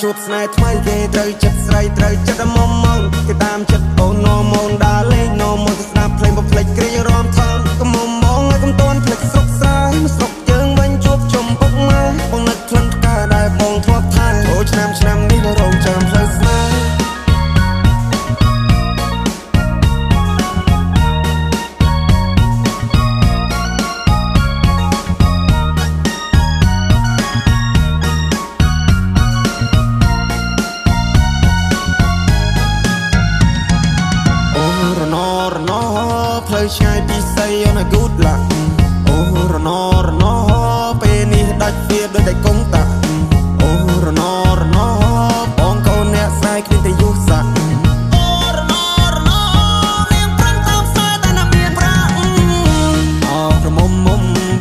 ជួបស្នេហ៍ថ្មីគេត្រូវចិត្តស្រីត្រូវចិត្តមុំមកគេតាមចិត្តអូននោមូនដើរលេងនោមូនទៅស្ដាប់ភ្លេងបំភ្លេចគ្រារំថងកុំមុំមកឲ្យកុំតន់ភ្លេចស្រុកស្រែមកស្រុកយើងវិញជួបជុំពុកម៉ែបងនឹកក្លិនផ្កាដែលបងធ្លាប់ថែអូឆ្នាំនេះនៅរងចាំផ្លូវស្នេហ៍ផ្លូវឆ្ងាយពីស័យអូនឲ្យ good luck អូរណពេលនេះដាច់វាដូចតែកុងតាអូរណបងកូនអ្នកស្រីគ្មានតែយុះសាក់អូរណមានប្រាំតាមខ្សែតែណាមានប្រាក់អោក្រមុំ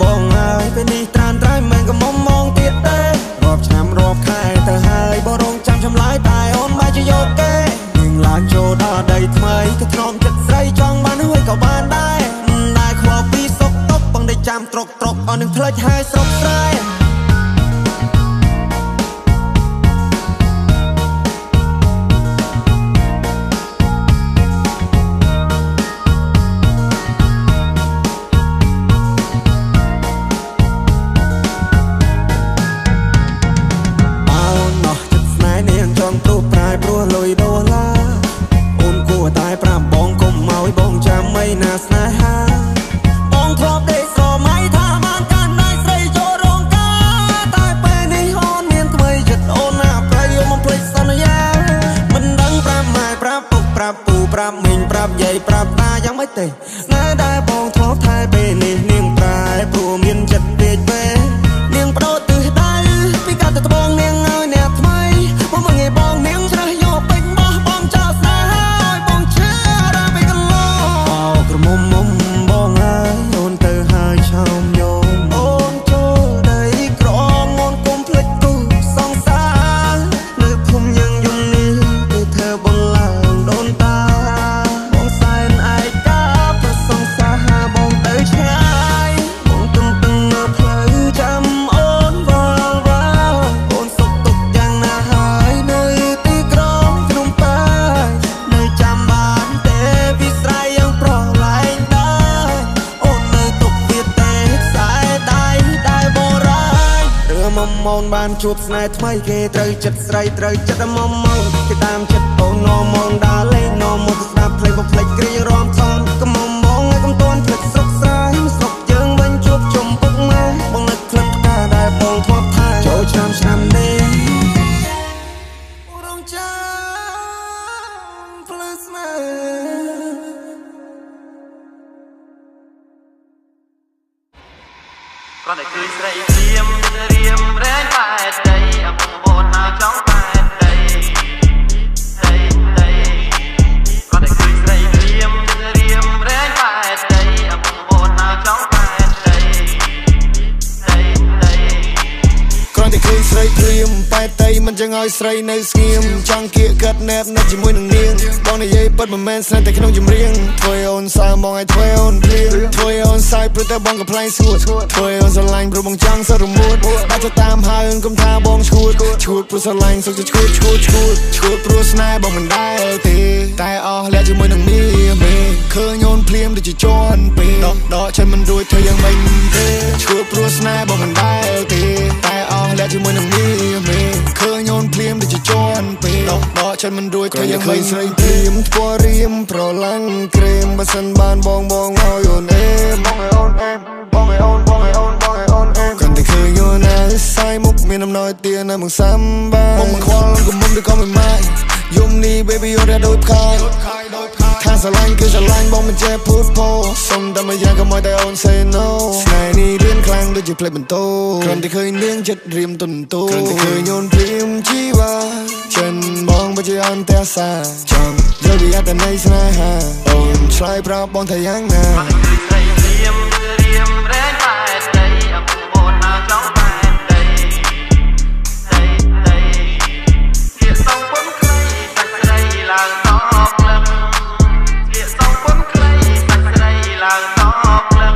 បងហើយពេលនេះត្រានត្រៃមិនក៏មុំមងទៀតទេរាប់ឆ្នាំរាប់ខែទៅហើយបងរងចាំចម្លើយតែអូនបែរជាយកគេនឹងឡើងចូលដល់ដីថ្មីក៏ធ្នមចិត្តស្រីចង់បានហើយក៏បានដែរខ្វល់ពីសុកតុកបងได้ចាំត្រុកអស់នឹងផ្លេចហើយស្រុកស្រែអោណោះចិត្តស្នេហ៍នាងចង់ទូប្រែព្រោះលុយដុល្លារអូនគួរតែប្រាប់បងកុំឲ្យបងចាំមិនណាស្នេហាបងធ្លាប់ដេកស្រមៃថាបានកាន់ដៃស្រីចូលរោងការតែពេលនេះអូនមានថ្មីចិត្តអូនណាប្រៃអូនមិនភ្លេចសន្យាមិនដឹងប្រាប់ម៉ែប្រាប់ពុកប្រាប់ពូប្រាប់មីងប្រាប់យាយប្រាប់តាយ៉ាងម៉េចទេស្នេហ៍ដែលបងធ្លាប់ថែពេលនេះនាងប្រែព្រោះមានចិត្តពេកពេលនាងបដូរទិសដៅពីកាលទៅត្បូងនាងឲ្យអ្នកថ្មីមកមើលបងនាងច្រះយកពេញបោះបងចោលស្នេហ៍ឲ្យបងឈឺរាពេកកន្លងអោក្រមុំបងហើយអូនទៅហើយឆោមយមអូនចូលដីក្រងអូនគុំភ្លេចទូសងសានៅភូមិយើងយំនេះគេធ្វើបងឡើងដូនតាបងសែនឯកាប្រសងសាបងទៅឆ្ងាយបងទំពឹងនៅផ្លូវចាំអូនវល់អូនសុខទុក្ខយ៉ាងណាហើយនៅទីក្រុងភ្នំពេញនៅចាំបានទេវិស្រ័យយ៉ាងប្រឡែងដែរអូននៅទុកទៀតទេខ្សែដៃដែលបងរាយរឿងមុំមនបានជួបស្នេហ៍ថ្មីគេត្រូវចិត្តស្រីត្រូវចិត្តមុំមកគេតាមចិត្តអូននោមនដើរលេងនោមទៅស្ដាប់ភ្លេងបំភ្លេចគ្រារំថងកុំមុំមកឲ្យកុំតន់ភ្លេចស្រុកស្រែមកស្រុកយើងវិញជួបជុំពុកម៉ែបងនឹកក្លិនផ្កាដែលបងធ្លាប់ថែចូលឆ្នាំនេះរងចាំផ្លូវស្នេហ៍គាត់តែឃើញស្រីរៀមរែងបែកដីអំពងបូនមកចង់បែកដីគាត់តែឃើញស្រីរៀមរែងបែកដីអំពងបូនមកចង់បែកដីគ្រាន់តែឃើញស្រីព្រាមបែកដីមិនចឹងឲ្យស្រីនៅស្ងៀមចង់គៀកកាត់ណែបនៅជាមួយនឹងនាងបងនិយាយពិតមិនមែនស្នេហ៍តែក្នុងចម្រៀងធ្វើឲ្យអូនសើមកឲ្យធ្វើឲ្យអូនភ្លៀងធ្វើឲ្យអូនសាយព្រោះតែបងកំ play ស្ងួតធ្វើឲ្យអូនស្រឡាញ់ព្រោះបងចង់សរមួតបាច់ទៅតាមហើយអូនកុំថាបងឈួតព្រោះស្រឡាញ់សុខចិត្តឈួតព្រោះស្នេហ៍បងមិនដែលទេតែអស់លះជាមួយនឹងមីឃើញអូនភ្លាមដូចជាជន់ពេលដកចិត្តមិនរួចធ្វើយ៉ាងម៉េចទេឈួតព្រោះស្នេហ៍បងមិនដែលទេតែអស់លះជាមួយនឹងមីឃើញអូនភ្លាមដូចជាជន់ពេលដកចិត្តមិនរួចធ្វើយ៉ាងម៉េចស្រីព្រាមធ្វើរៀមប្រឡាំងក្រែមបើសិនបានបងឲ្យអូនអេមបងឲ្យអូនអេមកាន់តែឃើញអូនណាសាយមុខមានអំណោយទានៅមកសាំបានបងខ្វល់ក៏មុំដូចក៏មិនម៉ាយយំនេះ baby អូនរដូចផ្កាយថាស្រឡាញ់គឺស្រឡាញ់បងមិនចេះพูดពោសុំតែមួយយ៉ាងក៏មកតែអូន say no ស្នេហ៍នេះរៀនខ្លាំងដូចជាផ្លេចបន្ទោគ្រាន់តែឃើញនាងចិត្តរៀមទុនតូគ្រាន់តែឃើញអូនព្រាមជីវ៉ាចិនបងបើជាអន្តរសាចង់យកវាអត្តន័យស្នេហាអូនឆ្លើយប្រាប់បងថាយ៉ាងណាស្រីរៀមរែងបែកដីអំពងបូនមកចង់បែកដីជាសងពុនខ្លីសាច់ស្រីឡើងតបលឹងជាសងពុនខ្លីសាច់ស្រីឡើងតបលឹង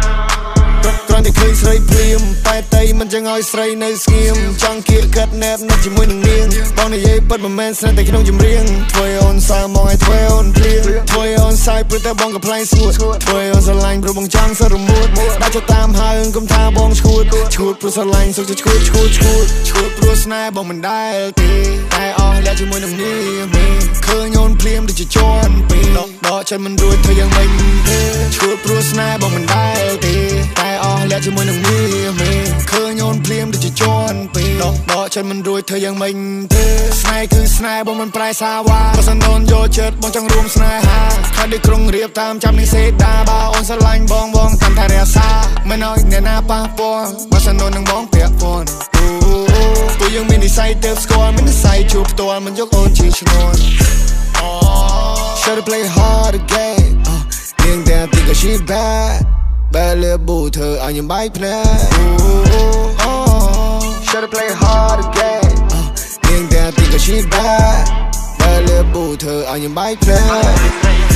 គ្រាន់តែឃើញស្រីព្រាមបែកដីមិនចឹងឲ្យស្រីនៅស្ងៀមចង់គៀកកាត់ណែបនៅជាមួយនឹងនាងបង និយាយពិតមិនមែនស្នេហ៍តែក្នុងចម្រៀងធ្វើឲ្យអូនសើមកឲ្យធ្វើឲ្យអូនភ្លៀងធ្វើឲ្យអូនសាយព្រោះតែបងកំ play ស្ងួតធ្វើឲ្យអូនស្រឡាញ់ព្រោះបងចង់សរមួតដាក់ចូលតាមហើយកុំថាបងឈួតព្រោះស្រឡាញ់សុខចិត្តឈួតព្រោះស្នេហ៍បងមិនដែលទេតែអស់លះជាមួយនឹងនាមឃើញអូនភ្លាមដូចជាជន់ពេកដកចិត្តមិនរួចធ្វើយ៉ាងម៉េចទេឈួតព្រោះស្នេហ៍បងមិនដែលទេតែអស់លះជាមួយនឹងនាមឃើញអូនភ្លាមដូចជាជន់ពេកដកចិត្តមិនរួចធ្វើយ៉ាងម៉េចទេស្នេហ៍គឺស្នេហ៍បងមិនប្រែសាវ៉ាបើសិនអូនយកចិត្តបងចង់រួមស្នេហាខិតដូចក្រុងរៀបតាមចាំនេះសេដាបើអូនស្រឡាញ់បងតាមតែរក្សាមិនឲ្យអ្នកណាប៉ះពាល់បើសិនអូននឹងបងពាក់ព័ន្ធពួកយើងមាននិស្ស័យទៅស្គាល់មាននិស្ស័យជួបផ្ទាល់មិនយកអូនជាឈ្នួល Should play hard again នាងតែទីក៏ she bad បែរលើប៊ូធ្វើឲ្យញ៉ាំបាយភ្នែក Should play hard again នាងតែទីក៏ she bad បែរលើប៊ូធ្វើឲ្យញ៉ាំបាយភ្នែក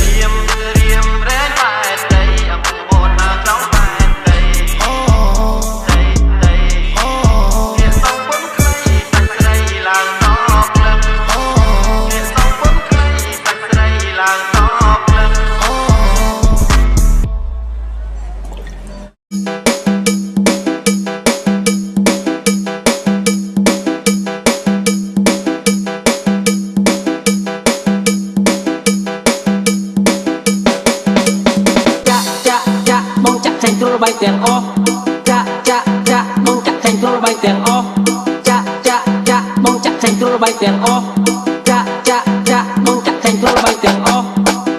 រៀមរែងបែតដីអំពូបនមកក្នុងបែតដីអ្នកសងពុនខ្លីសាច់ស្រីឡើងតបលឹងអ្នកសងពុនខ្លីសាច់ស្រីឡើងតបលឹង bay tiền o cha cha cha mong chặt thành tôi bay tiền o cha cha cha mong chặt thành tôi bay tiền o cha cha cha mong chặt thành tôi bay tiền o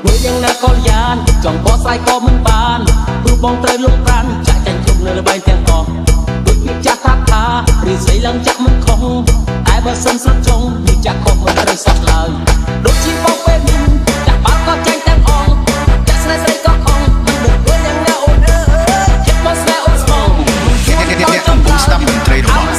người dân na con gian chọn có sai có mình bàn tu bong tơi lúc ran chạy thành tôi nơi bay tiền o tôi biết cha tháp tha vì giấy lăng chắc mình không ai bơ sân sốt trông vì chắc không mình tơi sót lời đôi chi bao quê mình chắc bao có tranh tiền o chắc sai sai có không mình đừng quên dân na ôn Ông bố sắp mình trade đồ làm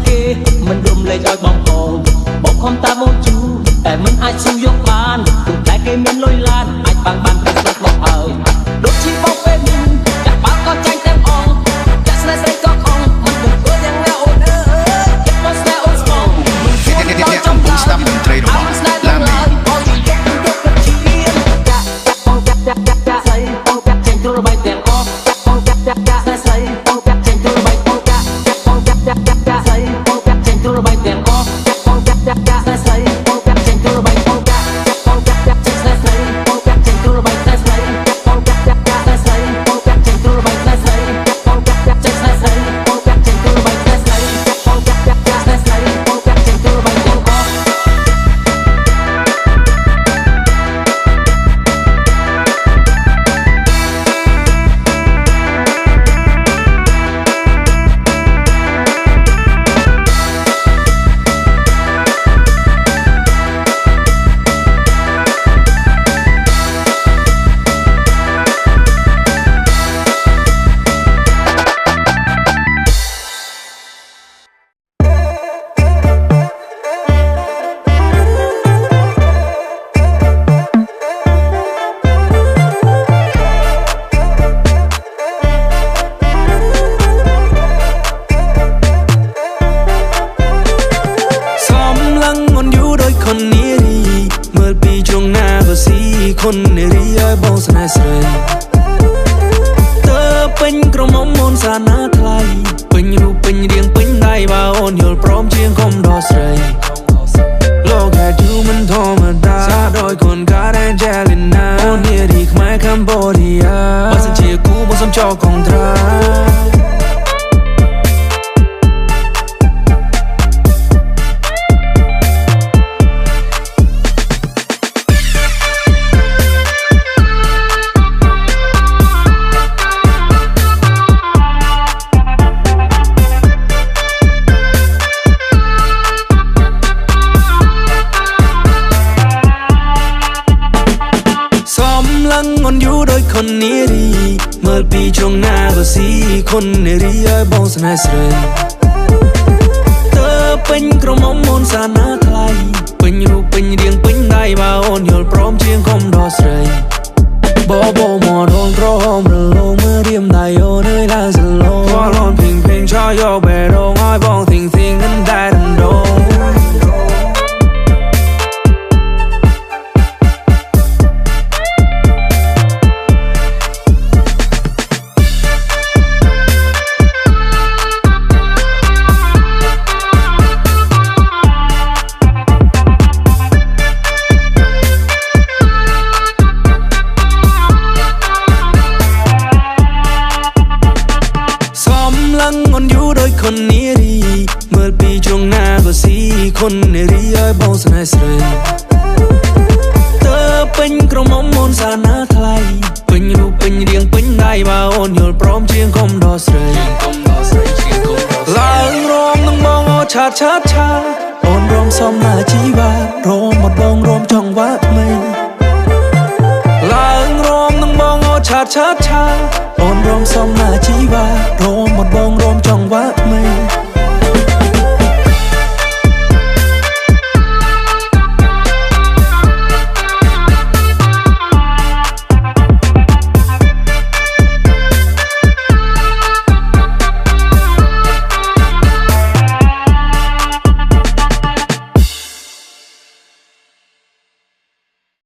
gì mình đùm lấy đôi bóng hồn bóng không ta môn chúแต่มันaiสู้ยกบานถูกใจเกมเน้นลอยลานไอ้บางบานเป็นรถบอกโดนชีบอกเป็นจากบ้าก็ใจเต็มอ่องจากสไลด์ใส่ก็คงมันดึงตัวยังแนวโอนเก็บตัวแนวโอนสมองมันชวนเราจำลายเอามันสไลด์ลงเลยพอที่ยกกับชีวิตจากปองจากใส่ปองจากเชนตัวใบเตียงออกจากปองจากใส่ปองจากเชนตัวใบปองจากปองจากใส่ปองจากเชนตัวใบเตียงออกจากปองจากใส่ปองจากเชนตัวใบปองจากปองจากใส่ปองจากเชนตัวใบใส่ปองจากใส่ปองจากเชนตัวใบใส่ปองจากใส่ปองจากเชนตัวใบใส่ปองจากใส่ปองจากเชนตัวใบเตียงออก คนในรียบองสนาสวยเธอเป็นกระหม่อมมนสานาไทยเป็นรูปเป็นเรียงเป็นได้บ่าอ่อนโยนพร้อมเชียงคมดอสวยโลก แค่ดูมันธรรมดาซาโดยคนกาแดนเจลิน่าโอเนียดีขมายคัมโบเดียว่าสัญชีกูบ่สมจอของตรางอนอยู่โดยคนนี้ดีเมื่อปีช่วงหน้าก็สีคนนี้รีไอ้บองสนายสวยเธอเป็นกระหม่อมมนสานาไทยเป็นรูปเป็นเรียงเป็นได้บ่าวอนยอลพร้อมเชียงคมดอสวยบ่หมอโดนกระหม่อมระโลเมื่อเรียมได้โอเนยลาสโลพอร้อนเพลงชอยอแบโดงอ้อยบองสิ่งกันได้ดันโดงอนอยู่โดยคนนี้ดีเมื่อปีช่วงหน้าก็สีคนนี้รีไอ้บองสนายสวยเธอเป็นกระหม่อมมนสานาไทยเป็นรูปเป็นเรียงเป็นได้บ่าวอนยอลพร้อมเชียงคมดอสวยลางรอมต้องมองโอชาโอนรอมซ้อมหน้าชีวารอมหมดบองรอมจังหวะไม่